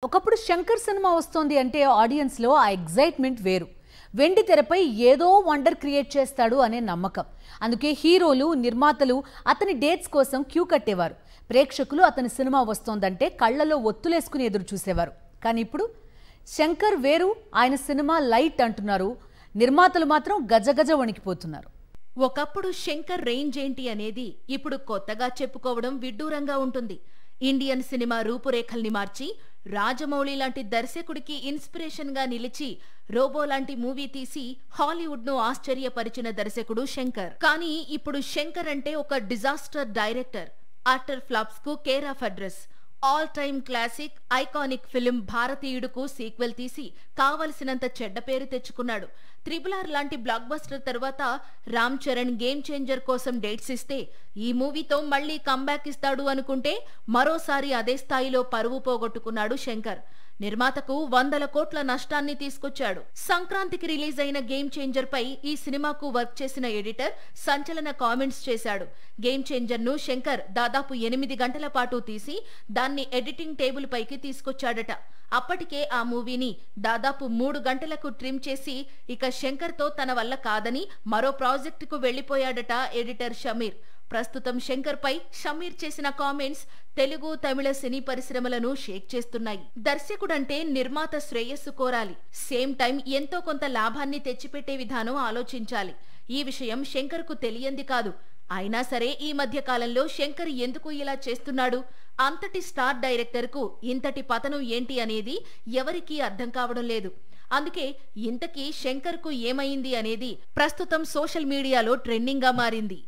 ఒకప్పుడు శంకర్ సినిమా వస్తోంది అంటే ఆడియన్స్ లో ఆ ఎగ్జైట్మెంట్ వేరు. వెండి తెరపై ఏదో వండర్ క్రియేట్ చేస్తాడు అనే నమ్మకం. అందుకే హీరోలు, నిర్మాతలు అతని డేట్స్ కోసం క్యూ కట్టేవారు. ప్రేక్షకులు అతని సినిమా వస్తోందంటే కళ్ళలో ఒత్తులేసుకుని ఎదురు చూసేవారు. కానీ ఇప్పుడు శంకర్ వేరు, ఆయన సినిమా లైట్ అంటున్నారు. నిర్మాతలు మాత్రం గజగజ వణికిపోతున్నారు. ఒకప్పుడు శంకర్ రేంజ్ ఏంటి అనేది ఇప్పుడు కొత్తగా చెప్పుకోవడం విడ్డూరంగా ఉంటుంది. ఇండియన్ సినిమా రూపురేఖల్ని మార్చి రాజమౌళి లాంటి దర్శకుడికి ఇన్స్పిరేషన్ గా నిలిచి రోబో లాంటి మూవీ తీసి హాలీవుడ్ ను ఆశ్చర్యపరిచిన దర్శకుడు శంకర్. కానీ ఇప్పుడు శంకర్ అంటే ఒక డిజాస్టర్ డైరెక్టర్. ఆఫ్టర్ ఫ్లాప్స్ కు care of address. All time classic iconic film భారతీయుడుకు సీక్వెల్ తీసి కావలసినంత చెడ్డ పేరు తెచ్చుకున్నాడు. RRR లాంటి బ్లాక్ బస్టర్ తర్వాత రామ్ చరణ్ గేమ్ చేంజర్ కోసం డేట్స్ ఇస్తే ఈ మూవీతో మళ్లీ కంబ్యాక్ ఇస్తాడు అనుకుంటే మరోసారి అదే స్థాయిలో పరువు పోగొట్టుకున్నాడు శంకర్. నిర్మాతకు 100 కోట్ల నష్టాన్ని తీసుకొచ్చాడు. సంక్రాంతికి రిలీజ్ అయిన గేమ్ చేంజర్ పై ఈ సినిమాకు వర్క్ చేసిన ఎడిటర్ సంచలన కామెంట్స్ చేశాడు. గేమ్ చేంజర్ ను శంకర్ దాదాపు 8 గంటల పాటు తీసి దాన్ని ఎడిటింగ్ టేబుల్ పైకి తీసుకొచ్చాడట. అప్పటికే ఆ మూవీని దాదాపు 3 గంటలకు ట్రిమ్ చేసి ఇక శంకర్ తో తన వల్ల కాదని మరో ప్రాజెక్టుకు వెళ్లిపోయాడట ఎడిటర్ షమీర్. ప్రస్తుతం శంకర్ పై షమీర్ చేసిన కామెంట్స్ తెలుగు, తమిళ సినీ పరిశ్రమలను షేక్ చేస్తున్నాయి. దర్శకుడంటే నిర్మాత శ్రేయస్సు కోరాలి, సేమ్ టైం ఎంతో కొంత లాభాన్ని తెచ్చిపెట్టే విధానం ఆలోచించాలి. ఈ విషయం శంకర్ కు తెలియంది కాదు. అయినా సరే ఈ మధ్య కాలంలో శంకర్ ఎందుకు ఇలా చేస్తున్నాడు? అంతటి స్టార్ డైరెక్టర్ కు ఇంతటి పతనం ఏంటి అనేది ఎవరికీ అర్థం కావడం లేదు. అందుకే ఇంతకీ శంకర్ కు ఏమైంది అనేది ప్రస్తుతం సోషల్ మీడియాలో ట్రెండింగ్ గా మారింది.